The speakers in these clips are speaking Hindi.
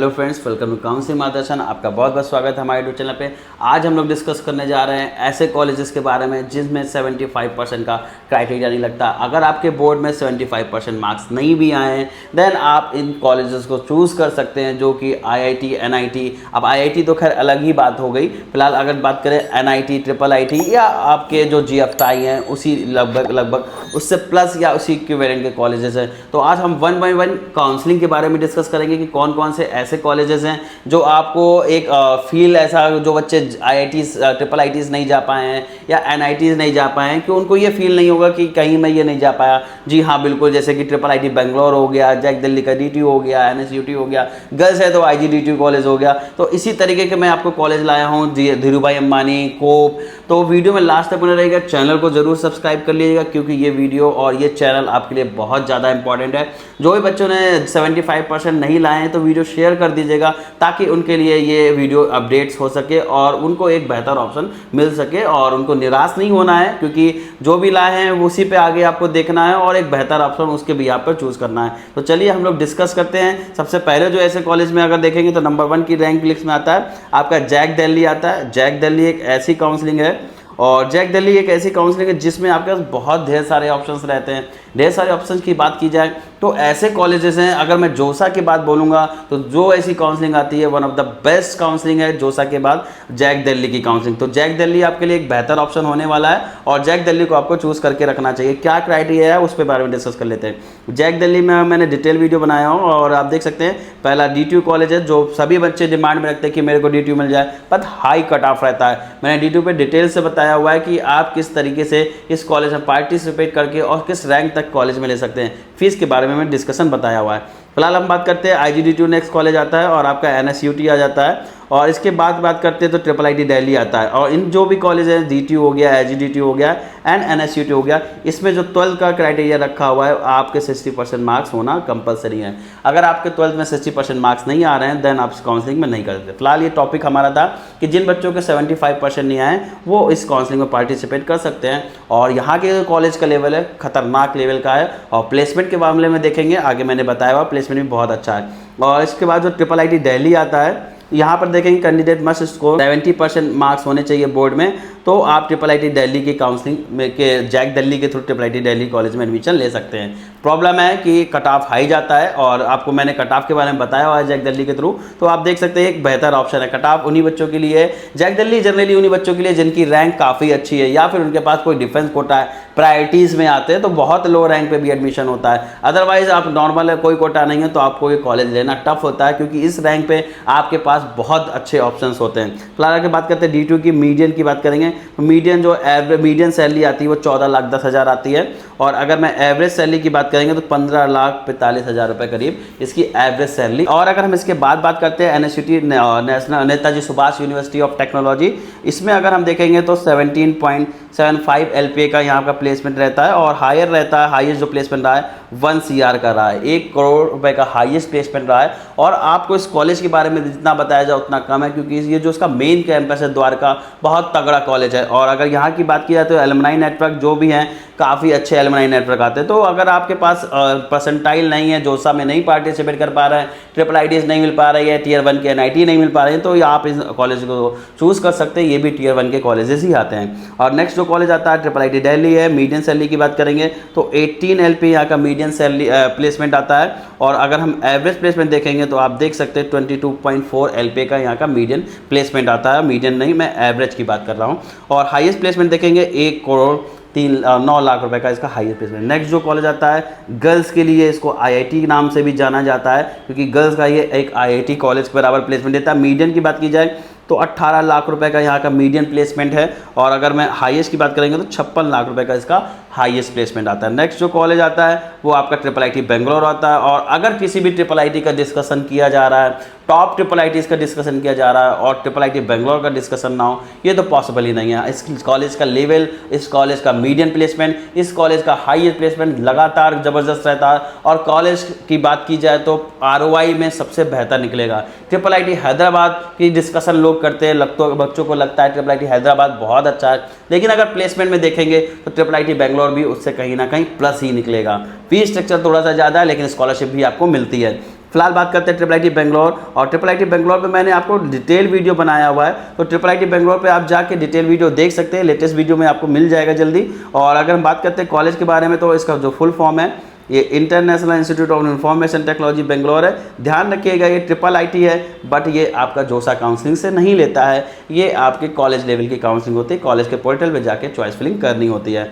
Hello friends, welcome to counselling मार्गदर्शन। आपका बहुत बहुत स्वागत है हमारे यूट्यूब चैनल पे। आज हम लोग डिस्कस करने जा रहे हैं ऐसे कॉलेजेस के बारे में जिसमें 75% का क्राइटेरिया नहीं लगता। अगर आपके बोर्ड में 75% मार्क्स नहीं भी आए हैं देन आप इन कॉलेजेस को चूज़ कर सकते हैं, जो कि IIT, NIT। अब IIT तो खैर अलग ही बात हो गई। फिलहाल अगर बात करें NIT, IIIT या आपके जो GFI हैं उसी लगभग उससे प्लस या उसी इक्विवेलेंट के कॉलेजेस हैं। तो आज हम वन बाय वन काउंसलिंग के बारे में डिस्कस करेंगे कि कौन कौन से ऐसे कॉलेजेस हैं जो आपको एक फील ऐसा, जो बच्चे IITs, IIITs नहीं जा पाए हैं या NITs नहीं जा पाए हैं, कि उनको ये फील नहीं होगा कि कहीं मैं ये नहीं जा पाया। जी हाँ, बिल्कुल, जैसे कि IIIT बेंगलोर हो गया, जैक दिल्ली का DTU हो गया, NSUT हो गया, गर्ल्स है तो IGDTU कॉलेज हो गया। तो इसी तरीके के मैं आपको कॉलेज लाया हूँ, धीरूभाई अंबानी, कोप। तो वीडियो में लास्ट तक बना रहेगा। चैनल को जरूर सब्सक्राइब कर लीजिएगा क्योंकि ये वीडियो और ये चैनल आपके लिए बहुत ज़्यादा इंपॉर्टेंट है। जो भी बच्चों ने 75% नहीं लाए हैं तो वीडियो शेयर कर दीजिएगा ताकि उनके लिए ये वीडियो अपडेट्स हो सके और उनको एक बेहतर ऑप्शन मिल सके और उनको निराश नहीं होना है, क्योंकि जो भी लाए हैं उसी पे आगे आपको देखना है और एक बेहतर ऑप्शन उसके भी यहाँ पर चूज़ करना है। तो चलिए हम लोग डिस्कस करते हैं। सबसे पहले जो ऐसे कॉलेज में अगर देखेंगे तो नंबर 1 की रैंक लिस्ट में आता है आपका जैक दिल्ली आता है। जैक दिल्ली एक ऐसी काउंसलिंग है और जैक दिल्ली एक ऐसी काउंसलिंग है जिसमें आपके पास बहुत ढेर सारे ऑप्शंस रहते हैं। ढेर सारे ऑप्शंस की बात की जाए तो ऐसे कॉलेजेस हैं, अगर मैं जोसा की बात बोलूँगा तो जो ऐसी काउंसलिंग आती है one of the best counselling है जोसा के बाद जैक दिल्ली की काउंसलिंग। तो जैक दिल्ली आपके लिए एक बेहतर ऑप्शन होने वाला है और जैक दिल्ली को आपको चूज़ करके रखना चाहिए। क्या क्राइटेरिया है उस पर बारे में डिस्कस कर लेते हैं। जैक दिल्ली में मैंने डिटेल वीडियो बनाया हूँ और आप देख सकते हैं। पहला DTU कॉलेज है जो सभी बच्चे डिमांड में रखते हैं कि मेरे को DTU मिल जाए, बट हाई कट ऑफ रहता है। मैंने DTU पे डिटेल से बताया हुआ है कि आप किस तरीके से इस कॉलेज में पार्टिसिपेट करके और किस रैंक तक कॉलेज में ले सकते हैं। फीस के बारे में मैं डिस्कशन बताया हुआ है। फिलहाल हम बात करते हैं IGDTU नेक्स्ट कॉलेज आता है और आपका NSUT आ जाता है और इसके बाद बात करते हैं तो IIIT दिल्ली आता है। और इन जो भी कॉलेज हैं DTU हो गया, IGDTU हो गया एंड NSUT हो गया, इसमें जो 12th का क्राइटेरिया रखा हुआ है आपके 60% मार्क्स होना कंपलसरी है। अगर आपके 12th में 60% मार्क्स नहीं आ रहे हैं देन आप इस काउंसलिंग में नहीं कर सकते। फिलहाल ये टॉपिक हमारा था कि जिन बच्चों के 75% नहीं आए वो इस काउंसलिंग में पार्टिसिपेट कर सकते हैं। और यहाँ के कॉलेज का लेवल है खतरनाक लेवल का है और प्लेसमेंट के मामले में देखेंगे आगे मैंने बताया हुआ प्लेसमेंट भी बहुत अच्छा है। और इसके बाद जो IIIT दिल्ली आता है यहाँ पर देखेंगे कैंडिडेट मस्ट स्कोर 70% मार्क्स होने चाहिए बोर्ड में, तो आप IIIT दिल्ली की काउंसलिंग में के जैक दिल्ली के थ्रू IIIT दिल्ली कॉलेज में एडमिशन ले सकते हैं। प्रॉब्लम है कि कट ऑफ हाई जाता है और आपको मैंने कट ऑफ के बारे में बताया हुआ है जैक दिल्ली के थ्रू, तो आप देख सकते हैं एक बेहतर ऑप्शन है। कट ऑफ उन्हीं बच्चों के लिए जैक दिल्ली जनरली उन्हीं बच्चों के लिए जिनकी रैंक काफ़ी अच्छी है या फिर उनके पास कोई डिफेंस कोटा है, प्रायोरिटीज़ में आते हैं तो बहुत लो रैंक पे भी एडमिशन होता है। अदरवाइज आप नॉर्मल है, कोई कोटा नहीं है तो आपको ये कॉलेज लेना टफ होता है क्योंकि इस रैंक पे आपके पास बहुत अच्छे ऑप्शंस होते हैं। फिलहाल अगर बात करते हैं DTU की मीडियन की बात करेंगे तो मीडियन जो एवरेज मीडियन सैलरी आती है वो 14,10,000 आती है और अगर मैं एवरेज सैलरी की बात करेंगे तो 15,45,000 रुपये करीब इसकी एवरेज सैलरी। और अगर हम इसके बाद बात करते हैं NSUT national Netaji Subhash university of technology, इसमें अगर हम देखेंगे तो 17.75 LPA का यहाँ का प्लेसमेंट रहता है और हायर रहता है। हाईएस्ट जो प्लेसमेंट रहा है 1 CR का रहा है, 1 करोड़ रुपए का हाईएस्ट प्लेसमेंट रहा है। और आपको इस कॉलेज के बारे में जितना बताया जाए उतना कम है क्योंकि ये जो इसका मेन कैंपस है द्वारका, बहुत तगड़ा कॉलेज है। और अगर यहाँ की बात की जाए तो एलुमनाई नेटवर्क जो भी हैं काफ़ी अच्छे एलुमनाई नेटवर्क आते हैं। तो अगर आपके पास परसेंटाइल नहीं है, जोसा में नहीं पार्टिसिपेट कर पा रहे हैं, IIITs नहीं मिल पा रही है, Tier 1 के NIT नहीं मिल पा रहे हैं, तो आप इस कॉलेज को चूज़ कर सकते हैं। ये भी Tier 1 के कॉलेजेस ही आते हैं। और नेक्स्ट जो कॉलेज आता है IIIT दिल्ली है। मीडियन सैलरी की बात करेंगे तो 18 LPA यहाँ का मीडियन सैलरी प्लेसमेंट आता है और अगर हम एवरेज प्लेसमेंट देखेंगे तो आप देख सकते हैं 22.4 LPA का यहाँ का मीडियन प्लेसमेंट आता है। मीडियन नहीं, मैं एवरेज की बात कर रहा हूँ। और हाईएस्ट प्लेसमेंट देखेंगे 1 करोड़ 9 लाख रुपए का इसका हाईएस्ट प्लेसमेंट। नेक्स्ट जो कॉलेज आता है गर्ल्स के लिए, इसको IIT नाम से भी जाना जाता है क्योंकि गर्ल्स का ये एक IIT कॉलेज के बराबर प्लेसमेंट देता है। मीडियन की बात की जाए तो 18 लाख रुपए का यहाँ का मीडियन प्लेसमेंट है और अगर मैं हाईएस्ट की बात करेंगे तो 56 लाख रुपए का इसका हाईएस्ट प्लेसमेंट आता है। नेक्स्ट जो कॉलेज आता है वो आपका IIIT बेंगलोर आता है। और अगर किसी भी IIIT का डिस्कशन किया जा रहा है, टॉप IIITs का डिस्कशन किया जा रहा है और IIIT बेंगलोर का डिस्कशन ना हो, ये तो पॉसिबल ही नहीं है। इस कॉलेज का लेवल, इस कॉलेज का मीडियन प्लेसमेंट, इस कॉलेज का हाईएस्ट प्लेसमेंट लगातार ज़बरदस्त रहता है। और कॉलेज की बात की जाए तो ROI में सबसे बेहतर निकलेगा। IIIT हैदराबाद की डिस्कशन लोग करते हैं, बच्चों को लगता है IIIT हैदराबाद बहुत अच्छा है, लेकिन अगर प्लेसमेंट में देखेंगे तो IIIT बेंगलोर भी उससे कहीं ना कहीं प्लस ही निकलेगा। फीस स्ट्रक्चर थोड़ा सा ज़्यादा है लेकिन स्कॉलरशिप भी आपको मिलती है। फिलहाल बात करते हैं ट्रिपल आईटी बेंगलोर, और ट्रिपल आईटी बेंगलोर पे मैंने आपको डिटेल वीडियो बनाया हुआ है, तो ट्रिपल आईटी बेंगलोर पे आप जाके डिटेल वीडियो देख सकते हैं, लेटेस्ट वीडियो में आपको मिल जाएगा जल्दी। और अगर हम बात करते हैं कॉलेज के बारे में, तो इसका जो फुल फॉर्म है ये international institute of information technology Bangalore है। ध्यान रखिएगा ये ट्रिपल आईटी है, बट ये आपका जोसा काउंसलिंग से नहीं लेता है, ये आपके कॉलेज लेवल की काउंसलिंग होती है, कॉलेज के पोर्टल पे जाके चॉइस फिलिंग करनी होती है।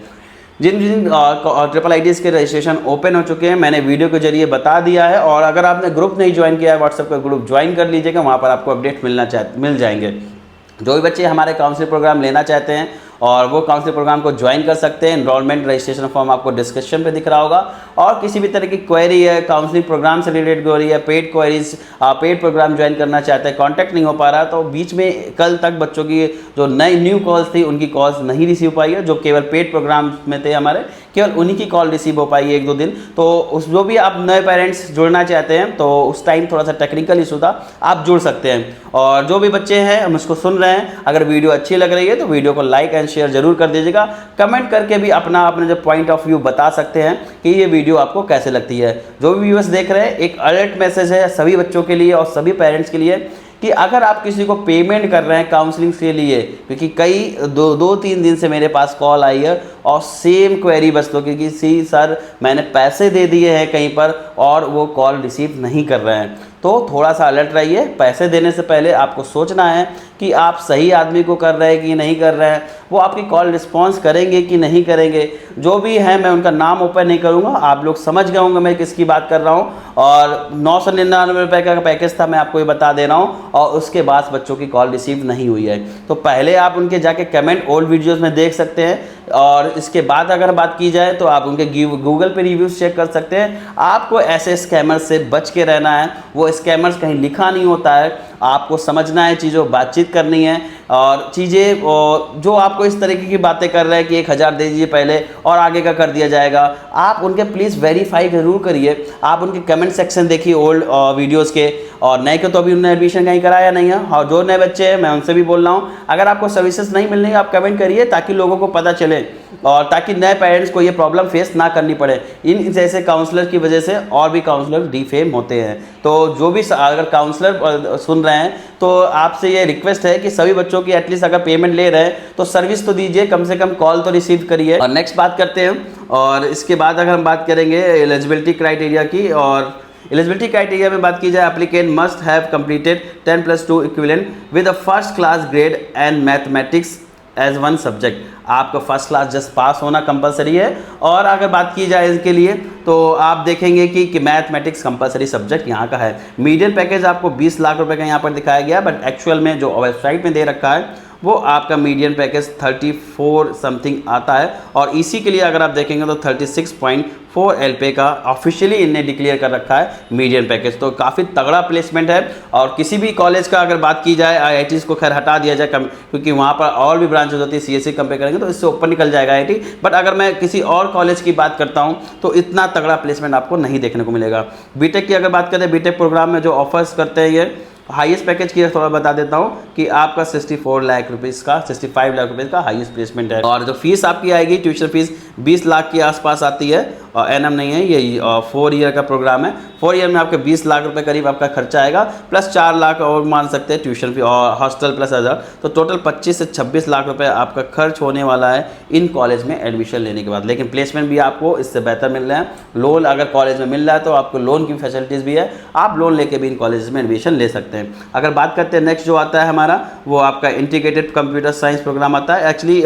जिन जिन ट्रिपल आईटीज़ के रजिस्ट्रेशन ओपन हो चुके हैं मैंने वीडियो के जरिए बता दिया है, और अगर आपने ग्रुप नहीं ज्वाइन किया है व्हाट्सएप का ग्रुप ज्वाइन कर लीजिएगा, वहाँ पर आपको अपडेट मिल जाएंगे। जो भी बच्चे हमारे काउंसलिंग प्रोग्राम लेना चाहते हैं और वो काउंसलिंग प्रोग्राम को ज्वाइन कर सकते हैं। एनरोलमेंट रजिस्ट्रेशन फॉर्म आपको डिस्क्रिप्शन पे दिख रहा होगा, और किसी भी तरह की क्वेरी है काउंसलिंग प्रोग्राम से रिलेटेड क्वेरी है, paid queries, paid programme join करना चाहते हैं, कांटेक्ट नहीं हो पा रहा, तो बीच में कल तक बच्चों की जो नई न्यू कॉल्स थी उनकी कॉल्स नहीं रिसीव पाई है, जो केवल पेड प्रोग्राम में थे हमारे, केवल उन्हीं की कॉल रिसीव हो पाई है 1-2 दिन। तो उस जो भी आप नए पेरेंट्स जुड़ना चाहते हैं तो उस टाइम थोड़ा सा टेक्निकल इशू था, आप जुड़ सकते हैं। और जो भी बच्चे हैं हम इसको सुन रहे हैं, अगर वीडियो अच्छी लग रही है तो वीडियो को लाइक एंड शेयर जरूर कर दीजिएगा। कमेंट करके भी अपने जो पॉइंट ऑफ व्यू बता सकते हैं कि ये वीडियो आपको कैसे लगती है। जो भी व्यूअर्स देख रहे हैं, एक अलर्ट मैसेज है सभी बच्चों के लिए और सभी पेरेंट्स के लिए कि अगर आप किसी को पेमेंट कर रहे हैं काउंसलिंग के लिए, क्योंकि कई 2-3 दिन से मेरे पास कॉल आई है और सेम क्वेरी बस, तो क्योंकि सर मैंने पैसे दे दिए हैं कहीं पर और वो कॉल रिसीव नहीं कर रहे हैं, तो थोड़ा सा अलर्ट रहिए। पैसे देने से पहले आपको सोचना है कि आप सही आदमी को कर रहे हैं कि नहीं कर रहे हैं, वो आपकी कॉल रिस्पॉन्स करेंगे कि नहीं करेंगे। जो भी है मैं उनका नाम ओपन नहीं करूंगा, आप लोग समझ गए होंगे मैं किसकी बात कर रहा हूं। और 999 रुपये का पैकेज था, मैं आपको ये बता दे रहा हूं, और उसके बाद बच्चों की कॉल रिसीव नहीं हुई है। तो पहले आप उनके जाके कमेंट ओल्ड वीडियोज़ में देख सकते हैं, और इसके बाद अगर बात की जाए तो आप उनके गूगल पे रिव्यूज़ चेक कर सकते हैं। आपको ऐसे स्कैमर्स से बच के रहना है, वो स्कैमर्स कहीं लिखा नहीं होता है, आपको समझना है चीज़ों, बातचीत करनी है, और चीज़ें जो आपको इस तरीके की बातें कर रहे हैं कि 1000 दे दीजिए पहले और आगे का कर दिया जाएगा, आप उनके प्लीज़ वेरीफाई ज़रूर करिए। आप उनके कमेंट सेक्शन देखिए ओल्ड वीडियोज़ के, और नए के तो अभी उन्होंने एडमिशन कहीं कराया नहीं है, और जो नए बच्चे हैं मैं उनसे भी बोल रहा हूँ, अगर आपको सर्विसेज नहीं मिल रही आप कमेंट करिए ताकि लोगों को पता चले और ताकि नए पेरेंट्स को ये प्रॉब्लम फेस ना करनी पड़े। इन जैसे काउंसलर की वजह से और भी काउंसलर डिफेम होते हैं। तो जो भी अगर काउंसलर सुन रहे हैं तो आपसे ये रिक्वेस्ट है कि सभी बच्चों की एटलीस्ट अगर पेमेंट ले रहे हैं तो सर्विस तो दीजिए, कम से कम कॉल तो रिसीव करिए। और नेक्स्ट बात करते हैं, और इसके बाद अगर हम बात करेंगे एलिजिबिलिटी क्राइटेरिया की, और एलिजिबिलिटी क्राइटेरिया में बात की जाए, applicant must have completed 10+2 equivalent with a first class grade and mathematics as 1 subject. आपको फर्स्ट क्लास जस्ट पास होना कंपलसरी है। और अगर बात की जाए इसके लिए तो आप देखेंगे कि मैथमेटिक्स कंपलसरी सब्जेक्ट यहाँ का है। मीडियन पैकेज आपको 20 लाख रुपए का यहाँ पर दिखाया गया, बट एक्चुअल में जो वेबसाइट में दे रखा है वो आपका मीडियन पैकेज 34 समथिंग आता है, और इसी के लिए अगर आप देखेंगे तो 36.4 LPA का ऑफिशियली इन्हें डिक्लेयर कर रखा है मीडियन पैकेज। तो काफ़ी तगड़ा प्लेसमेंट है। और किसी भी कॉलेज का अगर बात की जाए, IITs को खैर हटा दिया जाए क्योंकि वहाँ पर और भी ब्रांचेज होती है, CSE कंपेयर करेंगे तो इससे ऊपर निकल जाएगा IIT, बट अगर मैं किसी और कॉलेज की बात करता हूँ तो इतना तगड़ा प्लेसमेंट आपको नहीं देखने को मिलेगा। बीटेक की अगर बात करें, बीटेक प्रोग्राम में जो ऑफर्स करते हैं ये हाईएस्ट पैकेज की थोड़ा बता देता हूँ कि आपका 64 लाख रुपीज़ का 65 लाख रुपीज़ का हाईएस्ट प्लेसमेंट है। और जो फीस आपकी आएगी ट्यूशन फीस 20 लाख के आसपास आती है, और एनएम नहीं है, ये 4 ईयर का प्रोग्राम है। 4 ईयर में आपके 20 लाख रुपए करीब आपका खर्चा आएगा, प्लस 4 लाख और मान सकते हैं ट्यूशन फी और हॉस्टल प्लस अदर, तो टोटल 25 से 26 लाख रुपए आपका खर्च होने वाला है इन कॉलेज में एडमिशन लेने के बाद। लेकिन प्लेसमेंट भी आपको इससे बेहतर मिल रहे हैं। लोन अगर कॉलेज में मिल रहा है तो आपको लोन की फैसिलिटीज़ भी है, आप लोन लेके भी इन कॉलेज में एडमिशन ले सकते हैं। अगर बात करते हैं नेक्स्ट जो आता है हमारा, वो आपका इंटीग्रेटेड कंप्यूटर साइंस प्रोग्राम आता है। एक्चुअली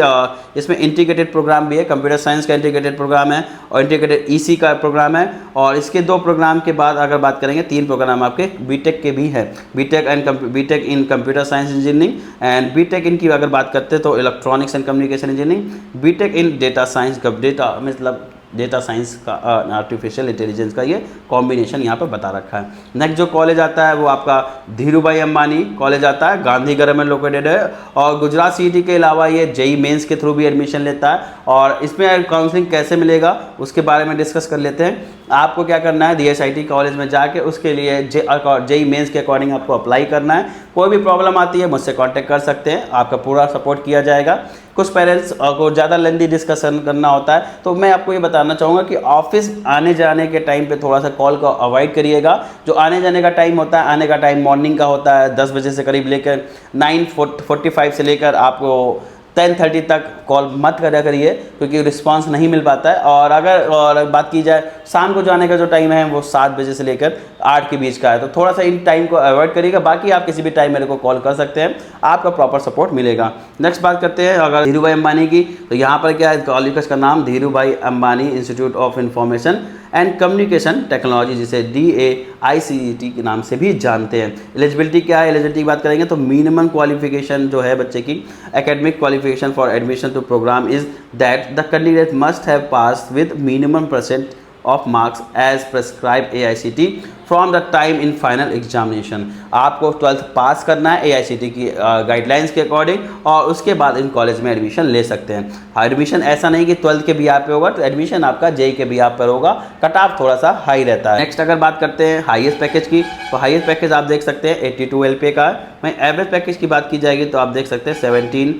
इसमें इंटीग्रेटेड प्रोग्राम भी है, कंप्यूटर साइंस का इंटीग्रेटेड प्रोग्राम है और इंटीग्रेटेड EC का प्रोग्राम है। और इसके 2 प्रोग्राम के बाद अगर बात करेंगे 3 प्रोग्राम आपके बीटेक के भी है, BTech in computer science engineering, and BTech इनकी अगर बात करते हैं तो electronics and communication engineering, BTech in data science, data मतलब डेटा साइंस का आर्टिफिशियल इंटेलिजेंस का ये कॉम्बिनेशन यहाँ पर बता रखा है। नेक्स्ट जो कॉलेज आता है वो आपका धीरूभाई अंबानी कॉलेज आता है, गांधीनगर में लोकेटेड है, और गुजरात CET के अलावा ये JEE मेंस के थ्रू भी एडमिशन लेता है। और इसमें काउंसलिंग कैसे मिलेगा उसके बारे में डिस्कस कर लेते हैं। आपको क्या करना है, DSIT कॉलेज में जाके उसके लिए JEE मेंस के अकॉर्डिंग आपको अप्लाई करना है। कोई भी प्रॉब्लम आती है मुझसे कांटेक्ट कर सकते हैं, आपका पूरा सपोर्ट किया जाएगा। कुछ पेरेंट्स को ज़्यादा लेंदी डिस्कशन करना होता है, तो मैं आपको ये बताना चाहूँगा कि ऑफिस आने जाने के टाइम पे थोड़ा सा कॉल को अवॉइड करिएगा। जो आने जाने का टाइम होता है, आने का टाइम मॉर्निंग का होता है 10 बजे से करीब लेकर 9:45 से लेकर आपको 10:30 तक कॉल मत करा करिए, क्योंकि रिस्पांस नहीं मिल पाता है। और बात की जाए शाम को जाने का जो टाइम है वो 7 बजे से लेकर 8 के बीच का है, तो थोड़ा सा इन टाइम को अवॉइड करिएगा। बाकी आप किसी भी टाइम मेरे को कॉल कर सकते हैं, आपका प्रॉपर सपोर्ट मिलेगा। नेक्स्ट बात करते हैं अगर धीरू भाई अंबानी की, तो यहाँ पर क्या है, कॉलेज का नाम धीरू भाई Ambani institute of information and communication technology, जिसे DAICT के नाम से भी जानते हैं। एलिजिबिलिटी क्या है, एलिजिबिलिटी की बात करेंगे तो मिनिमम क्वालिफिकेशन जो है बच्चे की, academic qualification for admission to programme is that the candidate must have passed with minimum percent of marks as prescribe AICT from the time in final examination. आपको 12th पास करना है AICT की गाइडलाइंस के अकॉर्डिंग, और उसके बाद इन कॉलेज में एडमिशन ले सकते हैं। एडमिशन ऐसा नहीं कि 12th के बिहार पे होगा, तो एडमिशन आपका JEE के बिहार पर होगा, कट ऑफ थोड़ा सा हाई रहता है। नेक्स्ट अगर बात करते हैं हाईएस्ट पैकेज की, तो हाईएस्ट पैकेज आप देख सकते हैं 82 LPA का है। वहीं एवरेज पैकेज की बात की जाएगी तो आप देख सकते हैं 17.10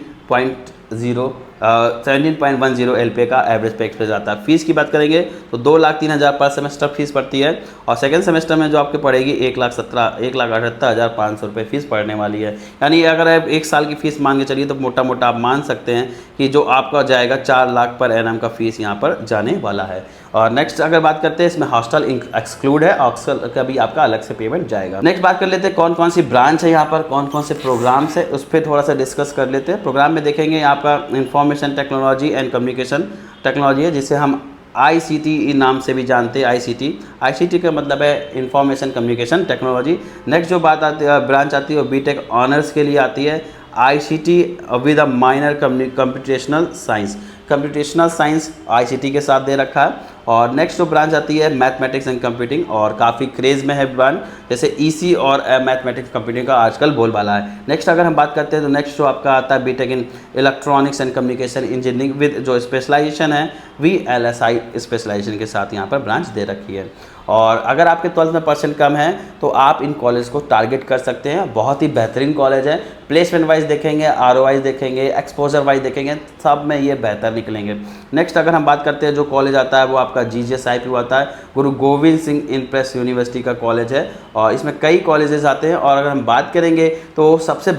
LPA का एवरेज पैकेज पे जाता है। फीस की बात करेंगे तो 2,03,000 पर सेमेस्टर फीस पड़ती है, और सेकंड सेमेस्टर में जो आपके पड़ेगी 1,78,500 रुपये फीस पड़ने वाली है। यानी अगर आप 1 साल की फ़ीस मान के चलिए तो मोटा मोटा आप मान सकते हैं कि जो आपका जाएगा 4 लाख पर एनम का फीस यहाँ पर जाने वाला है। और नेक्स्ट अगर बात करते हैं, इसमें हॉस्टल एक्सक्लूड है, हॉस्टल का भी आपका अलग से पेमेंट जाएगा। नेक्स्ट बात कर लेते हैं कौन कौन सी ब्रांच है यहाँ पर, कौन कौन से प्रोग्राम्स है, उस पर थोड़ा सा डिस्कस कर लेते हैं। प्रोग्राम में देखेंगे आपका information technology and communication technology है, जिसे हम ICT नाम से भी जानते हैं। ICT का मतलब है इंफॉर्मेशन कम्युनिकेशन टेक्नोलॉजी। नेक्स्ट जो बात आती है, ब्रांच आती है वो BTech ऑनर्स के लिए आती है, ICT with a minor computational science. Computational science ICT के साथ दे रखा है। और नेक्स्ट जो ब्रांच आती है मैथमेटिक्स एंड कंप्यूटिंग, और काफ़ी क्रेज़ में है ब्रांच, जैसे EC और मैथमेटिक्स कंप्यूटिंग का आजकल बोलबाला है। नेक्स्ट अगर हम बात करते हैं तो नेक्स्ट जो आपका आता है BTech in electronics and communication engineering with जो स्पेशलाइजेशन है VLSI स्पेशलाइजेशन के साथ यहाँ पर ब्रांच दे रखी है। और अगर आपके 12th में परसेंट कम है तो आप इन कॉलेज को टारगेट कर सकते हैं, बहुत ही बेहतरीन कॉलेज है। प्लेसमेंट वाइज देखेंगे, ROI देखेंगे, एक्सपोजर वाइज देखेंगे, सब में ये बेहतर निकलेंगे। नेक्स्ट अगर हम बात करते हैं जो कॉलेज आता है वो आपका GGSIPU आता है, गुरु गोविंद सिंह इंप्रेस यूनिवर्सिटी का कॉलेज है, और इसमें कई कॉलेजेस आते हैं। और अगर हम बात करेंगे तो सबसे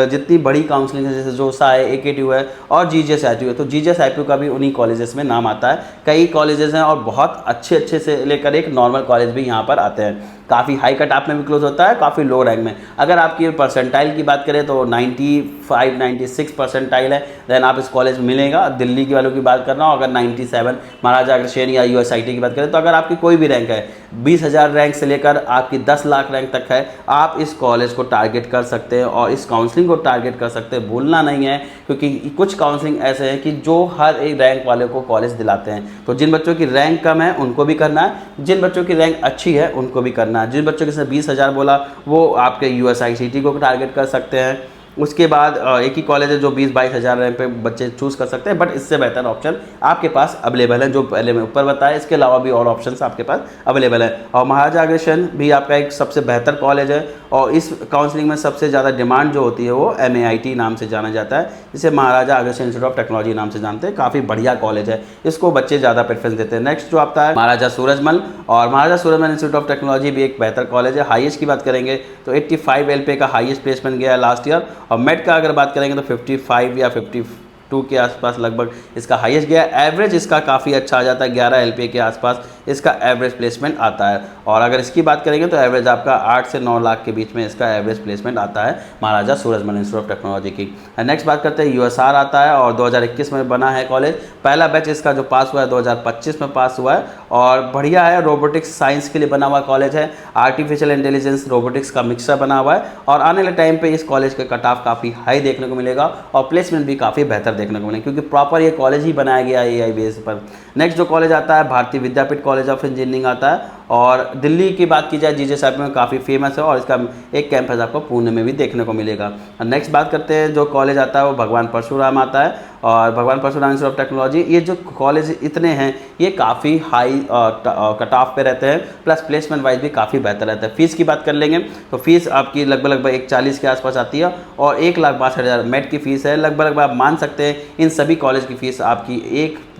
जितनी बड़ी काउंसलिंग है, जैसे जोसा है, AKTU है और GGSIPU है, तो GGSIPU का भी उन्हीं कॉलेजेस में नाम आता है। कई कॉलेजेस हैं और बहुत अच्छे से लेकर एक नॉर्मल कॉलेज भी यहाँ पर आते हैं। काफ़ी हाई कट ऑफ में भी क्लोज होता है, काफ़ी लो रैंक में। अगर आपकी परसेंटाइल की बात करें तो 95-96 परसेंटाइल है, देन आप इस कॉलेज में मिलेगा। दिल्ली के वालों की बात कर रहा हूँ, अगर 97 महाराजा अग्रसेन या USIT की बात करें, तो अगर आपकी कोई भी रैंक है 20,000 रैंक से लेकर आपकी 10 लाख रैंक तक है, आप इस कॉलेज को टारगेट कर सकते हैं और इस काउंसलिंग को टारगेट कर सकते हैं। भूलना नहीं है, क्योंकि कुछ काउंसलिंग ऐसे हैं कि जो हर एक रैंक वाले को कॉलेज दिलाते हैं। तो जिन बच्चों की रैंक कम है उनको भी करना है, जिन बच्चों की रैंक अच्छी है उनको भी करना है। जिन बच्चों के 20,000 बोला वो आपके USICT को टारगेट कर सकते हैं। उसके बाद एक ही कॉलेज है जो 20-22 हज़ार रैंक पे बच्चे चूज़ कर सकते हैं, बट इससे बेहतर ऑप्शन आपके पास अवेलेबल है, जो पहले मैं ऊपर बताया। इसके अलावा भी और ऑप्शंस आपके पास अवेलेबल है। और महाराजा अग्रसेन भी आपका एक सबसे बेहतर कॉलेज है, और इस काउंसलिंग में सबसे ज़्यादा डिमांड जो होती है वो MAIT नाम से जाना जाता है, जिसे Maharaja Agrasen institute of technology नाम से जानते हैं। काफ़ी बढ़िया कॉलेज है, इसको बच्चे ज़्यादा प्रेफरेंस देते हैं। नेक्स्ट जो आता है महाराजा सूरजमल, और महाराजा सूरजमल इंस्टीट्यूट ऑफ टेक्नोलॉजी भी एक बेहतर कॉलेज है। हाईएस्ट की बात करेंगे तो 85 LPA का हाईएस्ट प्लेसमेंट गया है लास्ट ईयर, और मेट का अगर बात करेंगे तो 55 या 52 के आसपास लगभग इसका हाईएस्ट गया। एवरेज इसका काफ़ी अच्छा आ जाता है, 11 LPA के आसपास इसका एवरेज प्लेसमेंट आता है। और अगर इसकी बात करेंगे तो एवरेज आपका 8 से 9 लाख के बीच में इसका एवरेज प्लेसमेंट आता है महाराजा सूरजमल इंस्टीट्यूट ऑफ टेक्नोलॉजी की। नेक्स्ट बात करते हैं USR आता है, और 2021 में बना है कॉलेज। पहला बैच इसका जो पास हुआ है 2025 में पास हुआ है, और बढ़िया है। रोबोटिक्स साइंस के लिए बना हुआ कॉलेज है, आर्टिफिशियल इंटेलिजेंस रोबोटिक्स का मिक्सर बना हुआ है, और आने वाले टाइम पे इस कॉलेज का कट ऑफ काफ़ी हाई देखने को मिलेगा, और प्लेसमेंट भी काफ़ी बेहतर देखने को मिलेगा, क्योंकि प्रॉपर ये कॉलेज ही बनाया गया है AI बेस पर। नेक्स्ट जो कॉलेज आता है भारतीय विद्यापीठ कॉलेज ऑफ इंजीनियरिंग आता है, और दिल्ली की बात की जाए जीजेएसआईपी में काफ़ी फेमस है और इसका एक कैंपस आपको पुणे में भी देखने को मिलेगा। नेक्स्ट बात करते हैं, जो कॉलेज आता है वो भगवान परशुराम आता है और भगवान परशुराम इंस्टीट्यूट ऑफ टेक्नोलॉजी। ये जो कॉलेज इतने हैं ये काफ़ी हाई कट ऑफ पे रहते हैं, प्लस प्लेसमेंट वाइज भी काफ़ी बेहतर रहता है। फीस की बात कर लेंगे तो फीस आपकी लगभग 140 के आसपास आती है और 1,62,000 मेट की फ़ीस है। लगभग आप मान सकते हैं इन सभी कॉलेज की फ़ीस आपकी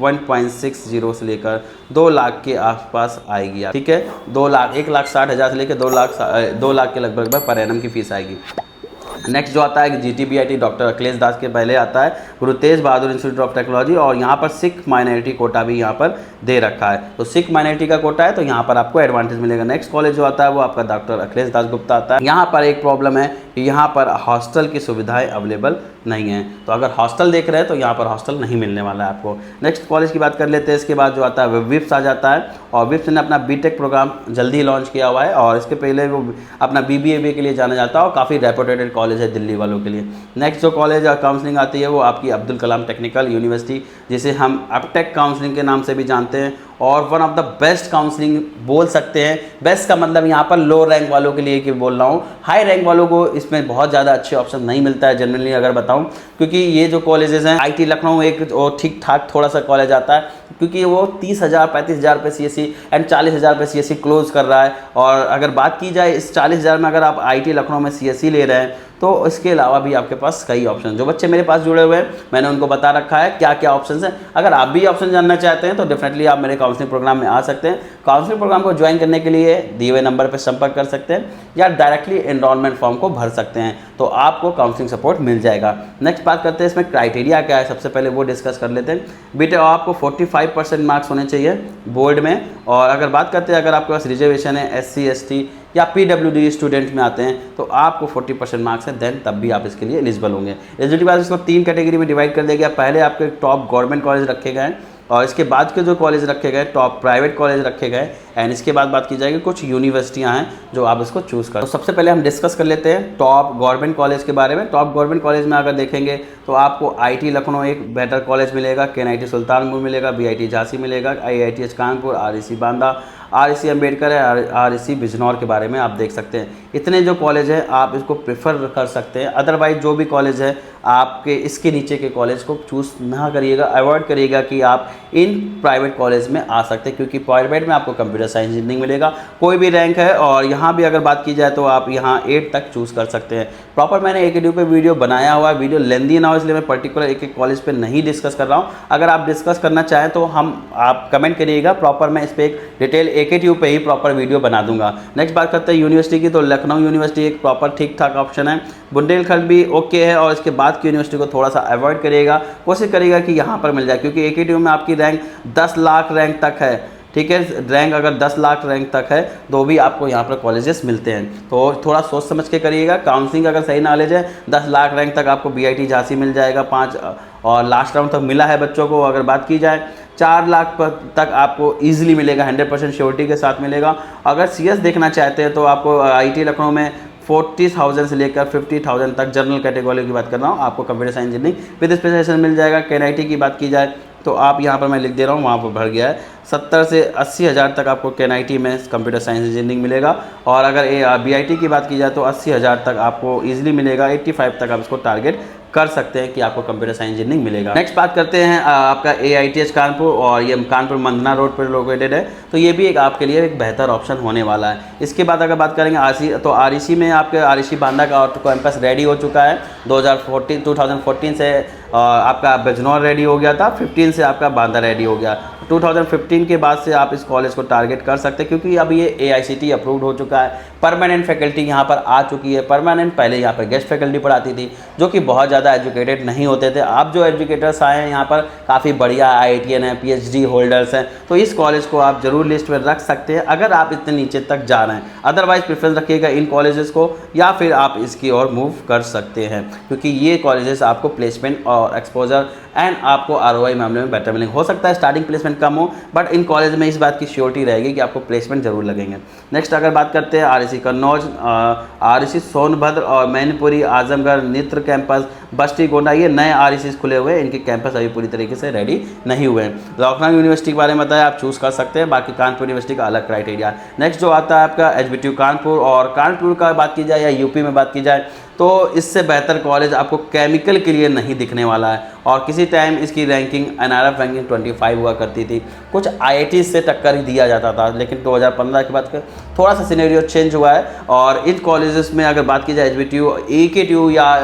1.60 से लेकर 2 लाख के आसपास आएगी। ठीक है, 1,60,000 से लेकर 2 लाख के लगभग पर एनम की फ़ीस आएगी। नेक्स्ट जो आता है GTBIT डॉक्टर अखिलेश दास के पहले आता है गुरु तेज बहादुर इंस्टीट्यूट ऑफ टेक्नोलॉजी और यहाँ पर सिख माइनॉरिटी कोटा भी यहाँ पर दे रखा है। तो सिख माइनॉरिटी का कोटा है तो यहाँ पर आपको एडवांटेज मिलेगा। नेक्स्ट कॉलेज जो आता है वो आपका डॉक्टर अखिलेश दास गुप्ता आता है। यहाँ पर एक प्रॉब्लम है कि यहाँ पर हॉस्टल की सुविधाएं अवेलेबल नहीं है, तो अगर हॉस्टल देख रहे हैं तो यहाँ पर हॉस्टल नहीं मिलने वाला है आपको। नेक्स्ट कॉलेज की बात कर लेते हैं। इसके बाद जो आता है विप्स आ जाता है और विप्स ने अपना बीटेक प्रोग्राम जल्दी लॉन्च किया हुआ है और इसके पहले वो अपना BBA के लिए जाना जाता है और काफ़ी रेपुटेटेड कॉलेज है दिल्ली वालों के लिए। नेक्स्ट जो कॉलेज काउंसलिंग आती है वो आपकी अब्दुल कलाम टेक्निकल यूनिवर्सिटी, जिसे हम अपटेक काउंसलिंग के नाम से भी जानते हैं और one of the best counselling बोल सकते हैं। बेस्ट का मतलब यहाँ पर लो रैंक वालों के लिए कि बोल रहा हूँ, हाई रैंक वालों को इसमें बहुत ज़्यादा अच्छे ऑप्शन नहीं मिलता है जनरली अगर बताऊँ, क्योंकि ये जो कॉलेजेस हैं IIT लखनऊ एक ठीक ठाक थोड़ा सा कॉलेज आता है क्योंकि वो 30,000 35,000 पे CSE एंड 40,000 पे CSE क्लोज कर रहा है। और अगर बात की जाए इस 40,000 में अगर आप IIT लखनऊ में CSE ले रहे हैं तो इसके अलावा भी आपके पास कई ऑप्शन, जो बच्चे मेरे पास जुड़े हुए हैं मैंने उनको बता रखा है क्या क्या ऑप्शंस हैं। अगर आप भी ऑप्शन जानना चाहते हैं तो डेफिनेटली आप मेरे काउंसलिंग प्रोग्राम में आ सकते हैं। काउंसलिंग प्रोग्राम को ज्वाइन करने के लिए दिए हुए नंबर पर संपर्क कर सकते हैं या डायरेक्टली एनरोलमेंट फॉर्म को भर सकते हैं तो आपको काउंसलिंग सपोर्ट मिल जाएगा। नेक्स्ट बात करते हैं इसमें क्राइटेरिया क्या है, सबसे पहले वो डिस्कस कर लेते हैं। बेटे आपको 45% मार्क्स होने चाहिए बोर्ड में और अगर बात करते हैं अगर आपके पास रिजर्वेशन है SC ST या PWD स्टूडेंट में आते हैं तो आपको 40% मार्क्स है, देन तब भी आप इसके लिए एलिजिबल होंगे। एलिजिबिलिटी बाद इसको 3 कैटेगरी में डिवाइड कर दिया गया। पहले आपके टॉप गवर्नमेंट कॉलेज रखे गए और इसके बाद के जो कॉलेज रखे गए टॉप प्राइवेट कॉलेज रखे गए एंड इसके बाद बात की जाएगी कुछ यूनिवर्सिटियां हैं जो आप इसको चूज़ कर। तो सबसे पहले हम डिस्कस कर लेते हैं टॉप गवर्नमेंट कॉलेज के बारे में। टॉप गवर्नमेंट कॉलेज में अगर देखेंगे तो आपको IIT लखनऊ एक बेटर कॉलेज मिलेगा, KNIT सुल्तानपुर मिलेगा, BIT झांसी मिलेगा, IITH Kanpur, REC Banda, REC Ambedkar है, REC बिजनौर के बारे में आप देख सकते हैं। इतने जो कॉलेज हैं आप इसको प्रेफर कर सकते हैं। अदरवाइज जो भी कॉलेज है आपके इसके नीचे के कॉलेज को चूज़ ना करिएगा, अवॉइड करिएगा कि आप इन प्राइवेट कॉलेज में आ सकते हैं क्योंकि प्राइवेट में आपको कंप्यूटर साइंस इंजीनियरिंग मिलेगा, कोई भी रैंक है। और यहाँ भी अगर बात की जाए तो आप यहाँ 8 तक चूज़ कर सकते हैं। प्रॉपर मैंने एक पे वीडियो बनाया हुआ है, वीडियो लेंदी ना हो इसलिए मैं पर्टिकुलर एक कॉलेज पे नहीं डिस्कस कर रहा हूँ। अगर आप डिस्कस करना चाहें तो आप कमेंट करिएगा, प्रॉपर मैं इस पर एक डिटेल एक पे ही प्रॉपर वीडियो बना दूंगा। नेक्स्ट बात करते हैं यूनिवर्सिटी की, तो लखनऊ यूनिवर्सिटी एक प्रॉपर ठीक ठाक ऑप्शन है, बुंदेलखंड भी ओके है और इसके बाद की यूनिवर्सिटी को थोड़ा सा अवॉइड करिएगा, कोशिश करिएगा कि यहाँ पर मिल जाए क्योंकि AKTU में आपकी रैंक 10 लाख रैंक तक है। ठीक है, रैंक अगर 10 लाख रैंक तक है तो भी आपको यहाँ पर कॉलेजेस मिलते हैं, तो थोड़ा सोच समझ के करिएगा। काउंसलिंग अगर सही नॉलेज है 10 लाख रैंक तक आपको BIT झांसी मिल जाएगा 5 और लास्ट राउंड तक मिला है बच्चों को। अगर बात की जाए 4 लाख तक आपको ईजिली मिलेगा, 100% श्योरिटी के साथ मिलेगा। अगर CS देखना चाहते हैं तो आपको IIT लखनऊ में 40,000 से लेकर 50,000 तक जनरल कैटेगरी की बात कर रहा हूँ आपको computer science engineering with specialisation मिल जाएगा। KNIT की बात की जाए तो आप यहाँ पर मैं लिख दे रहा हूँ, वहाँ पर भर गया है 70 से 80 हज़ार तक आपको KNIT में कंप्यूटर साइंस इंजीनियरिंग मिलेगा। और अगर BIT की बात की जाए तो 80 हज़ार तक आपको ईजिली मिलेगा, 85 तक आप इसको टारगेट कर सकते हैं कि आपको कंप्यूटर साइंस इंजीनियरिंग मिलेगा। नेक्स्ट बात करते हैं आपका AITH कानपुर और ये कानपुर मंदना रोड पर लोकेटेड है, तो ये भी एक आपके लिए एक बेहतर ऑप्शन होने वाला है। इसके बाद अगर बात करेंगे REC तो REC में आपके REC बांदा का कैंपस रेडी हो चुका है। 2014 से आपका बिजनौर रेडी हो गया था, 15 से आपका बांदा रेडी हो गया। 2015 के बाद से आप इस कॉलेज को टारगेट कर सकते हैं क्योंकि अब ये AICTE अप्रूव्ड हो चुका है। परमानेंट फैकल्टी यहाँ पर आ चुकी है। परमानेंट पहले यहाँ पर गेस्ट फैकल्टी पढ़ाती थी जो कि बहुत ज़्यादा एजुकेटेड नहीं होते थे। अब जो एजुकेटर्स आए हैं यहाँ पर काफ़ी बढ़िया IITian हैं, PhD होल्डर्स हैं, तो इस कॉलेज को आप जरूर लिस्ट में रख सकते हैं अगर आप इतने नीचे तक जा रहे हैं। अदरवाइज प्रेफरेंस रखिएगा इन कॉलेजेस को या फिर आप इसकी ओर मूव कर सकते हैं क्योंकि ये कॉलेजेस आपको प्लेसमेंट और एक्सपोजर एंड आपको ROI मामले में बेटर मिलेंगे। हो सकता है स्टार्टिंग प्लेसमेंट कम हो, बट इन कॉलेज में इस बात की श्योरिटी रहेगी कि आपको प्लेसमेंट जरूर लगेंगे। नेक्स्ट अगर बात करते हैं आरईसी कन्नौज, आरईसी सोनभद्र और मैनपुरी, आजमगढ़, नित्र कैंपस, बस्ती, गोंडा, ये नए आरईसी खुले हुए हैं, इनके कैंपस अभी पूरी तरीके से रेडी नहीं हुए हैं। लखनऊ यूनिवर्सिटी के बारे में बताया, आप चूज़ कर सकते हैं, बाकी कानपुर यूनिवर्सिटी का अलग क्राइटेरिया। नेक्स्ट जो आता है आपका एचबीटीयू कानपुर, और कानपुर का बात की जाए या यूपी में बात की जाए तो इससे बेहतर कॉलेज आपको केमिकल के लिए नहीं दिखने वाला है, और किसी टाइम इसकी रैंकिंग एनआरएफ रैंकिंग 25 हुआ करती थी, कुछ आईआईटी से टक्कर ही दिया जाता था, लेकिन 2015 के बाद थोड़ा सा सिनेरियो चेंज हुआ है। और इन कॉलेजेस में अगर बात की जाए एचबीटीयू, एकेटीयू या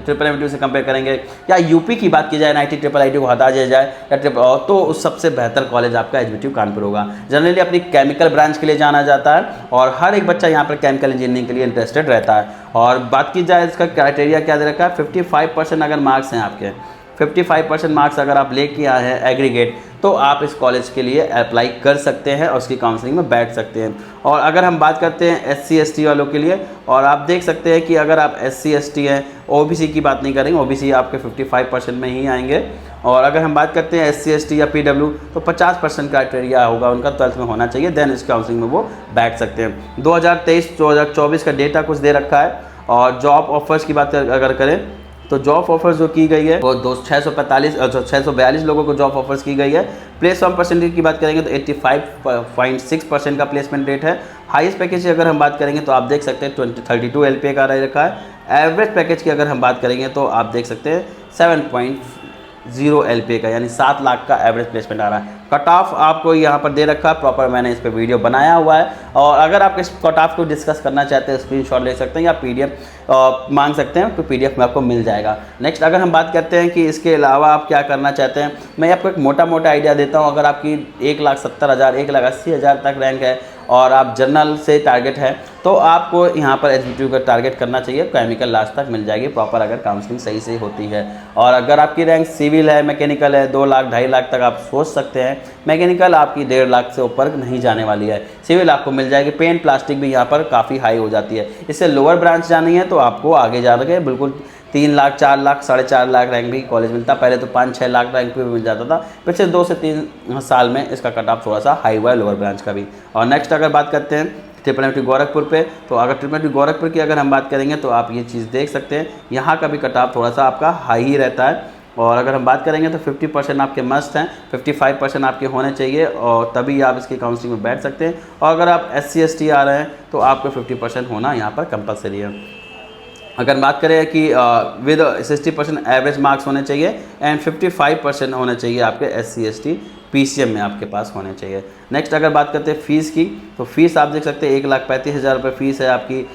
ट्रिपल एमटीयू से कंपेयर करेंगे, या यूपी की बात की जाए एनआईटी ट्रिपल आईटी को हटा दिया जाए या तो उस सबसे बेहतर कॉलेज आपका एचबीटीयू कानपुर होगा। जनरली अपनी केमिकल ब्रांच के लिए जाना जाता है और हर एक बच्चा यहाँ पर केमिकल इंजीनियरिंग के लिए इंटरेस्टेड रहता है। और बात की जाए इसका क्राइटेरिया क्या दे रखा है, 55% अगर मार्क्स हैं आपके, 55% मार्क्स अगर आप लेके आए हैं एग्रीगेट, तो आप इस कॉलेज के लिए अप्लाई कर सकते हैं और उसकी काउंसलिंग में बैठ सकते हैं। और अगर हम बात करते हैं SC ST वालों के लिए, और आप देख सकते हैं कि अगर आप SC ST हैं, OBC की बात नहीं करेंगे, OBC आपके 55% में ही आएंगे। और अगर हम बात करते हैं SC ST या PW, तो 50% क्राइटेरिया होगा उनका 12th में होना चाहिए, देन इस काउंसलिंग में वो बैठ सकते हैं। 2023-2024 का डेटा कुछ दे रखा है। और जॉब ऑफर्स की बात अगर करें तो जॉब ऑफर्स जो की गई है वो 642 लोगों को जॉब ऑफर्स की गई है। प्लेसमेंट परसेंटेज की बात करेंगे तो 85.6% का प्लेसमेंट रेट है। हाईएस्ट पैकेज की अगर हम बात करेंगे तो आप देख सकते हैं 32 LPA का रखा है। एवरेज पैकेज की अगर हम बात करेंगे तो आप देख सकते हैं 7.0 LPA का, यानी 7 लाख का एवरेज प्लेसमेंट आ रहा है। कट ऑफ आपको यहाँ पर दे रखा है प्रॉपर, मैंने इस पर वीडियो बनाया हुआ है, और अगर आप इस कट ऑफ को डिस्कस करना चाहते हैं स्क्रीनशॉट ले सकते हैं या PDF मांग सकते हैं, तो PDF में आपको मिल जाएगा। नेक्स्ट अगर हम बात करते हैं कि इसके अलावा आप क्या करना चाहते हैं, मैं आपको एक मोटा मोटा आइडिया देता हूँ। अगर आपकी 1,70,000 1,80,000 तक रैंक है और आप जनरल से टारगेट है, तो आपको यहाँ पर एचबीटीयू का टारगेट करना चाहिए। केमिकल लास्ट तक मिल जाएगी प्रॉपर अगर काउंसलिंग सही से होती है। और अगर आपकी रैंक सिविल है, मैकेनिकल है, 2 लाख 2.5 लाख तक आप सोच सकते हैं। मैकेनिकल आपकी 1.5 लाख से ऊपर नहीं जाने वाली है। सिविल आपको मिल जाएगी। पेंट प्लास्टिक भी यहाँ पर काफ़ी हाई हो जाती है। इससे लोअर ब्रांच जानी है तो आपको आगे जा के बिल्कुल 3 लाख 4 लाख 4.5 लाख रैंक भी कॉलेज मिलता। पहले तो 5-6 लाख रैंक पे भी मिल जाता था। पिछले 2 से 3 साल में इसका कट ऑफ थोड़ा सा हाई हुआ है लोअर ब्रांच का भी। और नेक्स्ट अगर बात करते हैं ट्रिपल एमटी गोरखपुर पे, तो अगर ट्रिपल एमटी गोरखपुर की अगर हम बात करेंगे तो आप ये चीज़ देख सकते हैं, यहाँ का भी कट ऑफ थोड़ा सा आपका हाई ही रहता है। और अगर हम बात करेंगे तो 50% आपके मस्ट हैं, 55% आपके होने चाहिए, और तभी आप इसकी काउंसलिंग में बैठ सकते हैं। और अगर आप SC ST आ रहे हैं तो आपको 50% होना यहाँ पर कंपलसरी है। अगर बात करें कि विद 60% एवरेज मार्क्स होने चाहिए एंड 55% होने चाहिए आपके SC ST PCM में आपके पास होने चाहिए। नेक्स्ट अगर बात करते हैं फ़ीस की, तो फीस आप देख सकते हैं 1,35,000 रुपये फ़ीस है आपकी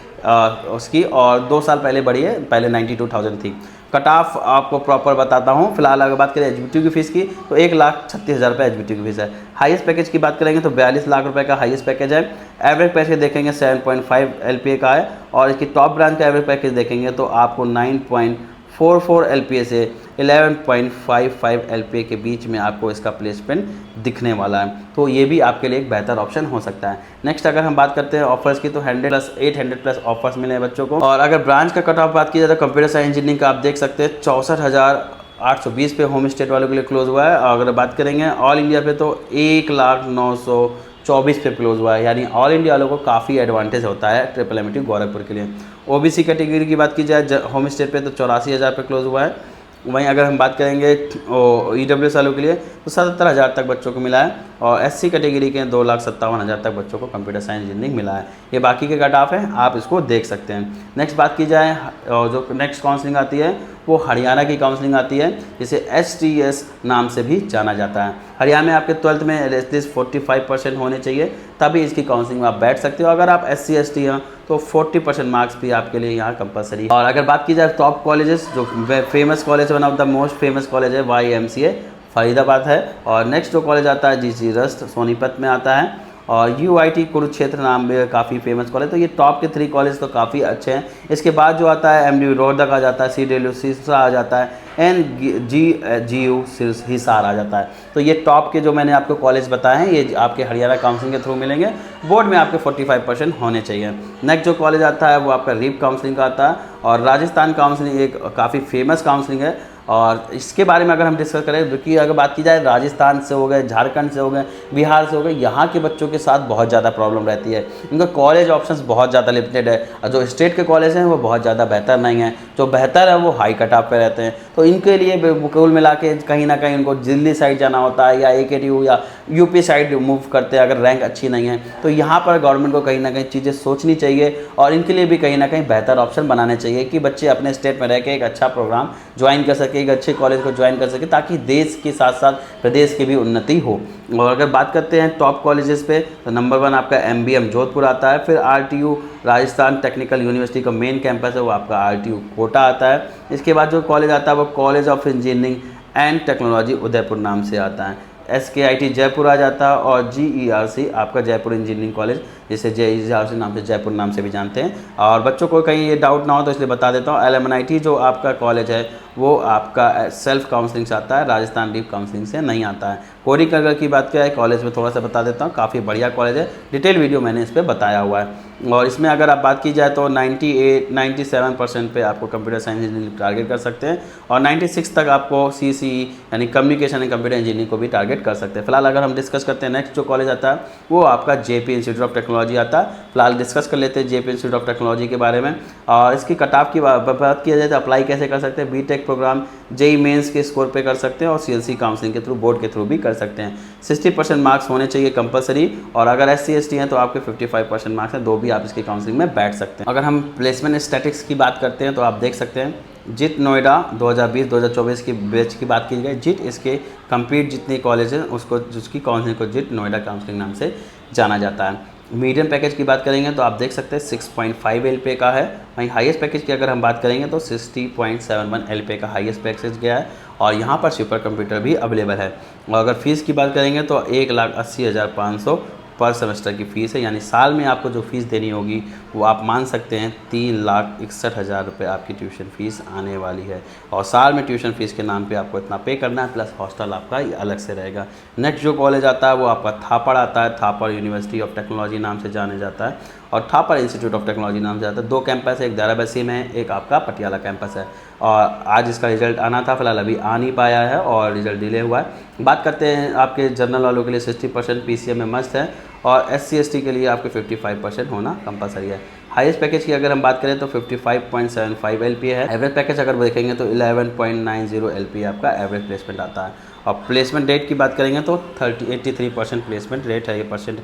उसकी, और 2 साल पहले बढ़ी है, पहले 92,000 थी। कट ऑफ आपको प्रॉपर बताता हूँ। फिलहाल अगर बात करें एचबीटीयू की फ़ीस की तो 1,36,000 रुपये एचबीटीयू की फ़ीस है। हाईएस्ट पैकेज की बात करेंगे तो 42 लाख रुपए का हाईएस्ट पैकेज है। एवरेज पैकेज देखेंगे 7.5 LPA का है, और इसकी टॉप ब्रांच का एवरेज पैकेज देखेंगे तो आपको 9.44 LPA से 11.55 LPA के बीच में आपको इसका प्लेसमेंट दिखने वाला है। तो ये भी आपके लिए एक बेहतर ऑप्शन हो सकता है। नेक्स्ट अगर हम बात करते हैं ऑफर्स की, तो 100+800+ ऑफर्स मिले हैं बच्चों को। और अगर ब्रांच का कट ऑफ बात की जाए तो कंप्यूटर साइंस इंजीनियरिंग का आप देख सकते हैं 64,820 पे होम स्टेट वालों के लिए क्लोज हुआ है। और अगर बात करेंगे ऑल इंडिया पे तो 1,09,24 पे क्लोज हुआ है, यानी ऑल इंडिया वालों को काफ़ी एडवांटेज होता है ट्रिपल एमटी गोरखपुर के लिए। OBC कैटेगरी की बात की जाए होम स्टेट पे तो 84,000 पे क्लोज हुआ है। वहीं अगर हम बात करेंगे EWS वालों के लिए तो 77,000 तक बच्चों को मिला है, और SC कैटेगरी के 2,57,000 तक बच्चों को कंप्यूटर साइंस इंजीनियरिंग मिला है। ये बाकी के कट ऑफ है, आप इसको देख सकते हैं। नेक्स्ट बात की जाए जो नेक्स्ट काउंसलिंग आती है वो हरियाणा की काउंसलिंग आती है, जिसे STS नाम से भी जाना जाता है। हरियाणा में आपके 12th में एटलीस्ट 45% होने चाहिए, तभी इसकी काउंसलिंग में आप बैठ सकते हो। अगर आप SC ST हैं तो 40% मार्क्स भी आपके लिए यहाँ कंपलसरी। और अगर बात की जाए टॉप कॉलेजेस, जो famous college, one of the most famous college है YMCA फरीदाबाद है। और नेक्स्ट जो कॉलेज आता है GC रस्ट सोनीपत में आता है, और UIT कुरुक्षेत्र नाम में काफ़ी फेमस कॉलेज। तो ये टॉप के 3 कॉलेज तो काफ़ी अच्छे हैं। इसके बाद जो आता है MDU रोहतक आ जाता है, CWU सिरसा आ जाता है, GU हिसार आ जाता है। तो ये टॉप के जो मैंने आपको कॉलेज बताए हैं ये आपके हरियाणा काउंसलिंग के थ्रू मिलेंगे। बोर्ड में आपके 45% होने चाहिए। नेक्स्ट जो कॉलेज आता है वो आपका रीप काउंसलिंग का आता है, और राजस्थान काउंसलिंग एक काफ़ी फेमस काउंसलिंग है। और इसके बारे में अगर हम डिस्कस करें, क्योंकि अगर बात की जाए राजस्थान से हो गए, झारखंड से हो गए, बिहार से हो गए, यहाँ के बच्चों के साथ बहुत ज़्यादा प्रॉब्लम रहती है। इनका कॉलेज ऑप्शंस बहुत ज़्यादा लिमिटेड है और जो स्टेट के कॉलेज हैं वो बहुत ज़्यादा बेहतर नहीं है। जो बेहतर है वो हाई कट ऑफ पे रहते हैं, तो इनके लिए कुल मिला के कहीं ना कहीं उनको दिल्ली साइड जाना होता है या AKTU या यूपी साइड मूव करते हैं अगर रैंक अच्छी नहीं है। तो यहाँ पर गवर्नमेंट को कहीं ना कहीं चीज़ें सोचनी चाहिए और इनके लिए भी कहीं ना कहीं बेहतर ऑप्शन बनाने चाहिए कि बच्चे अपने स्टेट में रह के एक अच्छा प्रोग्राम ज्वाइन कर सके, एक अच्छे कॉलेज को ज्वाइन कर सके, ताकि देश के साथ साथ प्रदेश की भी उन्नति हो। और अगर बात करते हैं टॉप कॉलेजेस पे, तो नंबर 1 आपका MBM जोधपुर आता है, फिर RTU राजस्थान टेक्निकल यूनिवर्सिटी का मेन कैंपस है वो आपका RTU कोटा आता है। इसके बाद जो कॉलेज आता है वो college of engineering and technology Udaipur नाम से आता है। SKIT जयपुर आ जाता है और GERC आपका जयपुर इंजीनियरिंग कॉलेज, जिसे JERC नाम से जयपुर नाम से भी जानते हैं। और बच्चों को कहीं ये डाउट ना हो तो इसलिए बता देता हूँ, LMNIT जो आपका कॉलेज है वो आपका सेल्फ काउंसलिंग से आता है, राजस्थान डीप काउंसलिंग से नहीं आता है। कोरी कगर की बात क्या है कॉलेज में थोड़ा सा बता देता हूँ, काफ़ी बढ़िया कॉलेज है, डिटेल वीडियो मैंने इस पर बताया हुआ है। और इसमें अगर आप बात की जाए तो 97% पे आपको कंप्यूटर साइंस इंजीनियरिंग टारगेट कर सकते हैं और 96 तक आपको CCE यानी कम्युनिकेशन एंड कंप्यूटर इंजीनियरिंग को भी टारगेट कर सकते हैं। फिलहाल अगर हम डिस्कस करते हैं नेक्स्ट जो कॉलेज आता है वो आपका JP इंस्टीट्यूट ऑफ टेक्नोलॉजी आता है। फिलहाल डिस्कस कर लेते हैं JP इंस्टीट्यूट ऑफ टेक्नोलॉजी के बारे में। और इसकी कट ऑफ की बात किया जाए तो अप्लाई कैसे कर सकते हैं, BTech प्रोग्राम JEE मेंस के स्कोर पे कर सकते हैं और CLC काउंसलिंग के थ्रू, बोर्ड के थ्रू भी कर सकते हैं। 60% मार्क्स होने चाहिए कंपलसरी, और अगर SC ST हैं तो आपके 55% मार्क्स हैं, दो भी आप इसकी काउंसलिंग में बैठ सकते हैं। अगर हम प्लेसमेंट स्टैटिक्स की बात करते हैं तो आप देख सकते हैं जित नोएडा 2020-2024 की बैच की बात की जाए, जित इसके कंप्लीट जितने कॉलेज हैं उसको जिसकी काउंसलिंग को जित नोएडा काउंसलिंग नाम से जाना जाता है। मीडियम पैकेज की बात करेंगे तो आप देख सकते हैं 6.5 LPA का है। वहीं हाईएस्ट पैकेज की अगर हम बात करेंगे तो 60.71 LPA का हाईएस्ट पैकेज गया है और यहाँ पर सुपर कंप्यूटर भी अवेलेबल है। और अगर फ़ीस की बात करेंगे तो 1,80,500 पर सेमेस्टर की फ़ीस है, यानी साल में आपको जो फ़ीस देनी होगी वो आप मान सकते हैं 3,61,000 रुपये आपकी ट्यूशन फ़ीस आने वाली है। और साल में ट्यूशन फ़ीस के नाम पे आपको इतना पे करना है, प्लस हॉस्टल आपका ये अलग से रहेगा। नेक्स्ट जो कॉलेज आता है वो आपका थापड़ आता है, थापड़ यूनिवर्सिटी ऑफ टेक्नोलॉजी नाम से जाने जाता है और थापड़ इंस्टीट्यूट ऑफ टेक्नोलॉजी नाम से आता है। 2 कैंपस है, एक दाराबस्सी में है, एक आपका पटियाला कैंपस है। और आज इसका रिजल्ट आना था, फिलहाल अभी आ नहीं पाया है और रिजल्ट डिले हुआ है। बात करते हैं आपके जनरल वालों के लिए 60% PCM में मस्ट है और SC ST के लिए आपके 55% होना कंपलसरी है। हाईएस्ट पैकेज की अगर हम बात करें तो 55.75 LPA है। एवरेज पैकेज अगर देखेंगे तो 11.90 LPA आपका एवरेज प्लेसमेंट आता है। और प्लेसमेंट रेट की बात करेंगे तो 83% प्लेसमेंट रेट है। ये परसेंट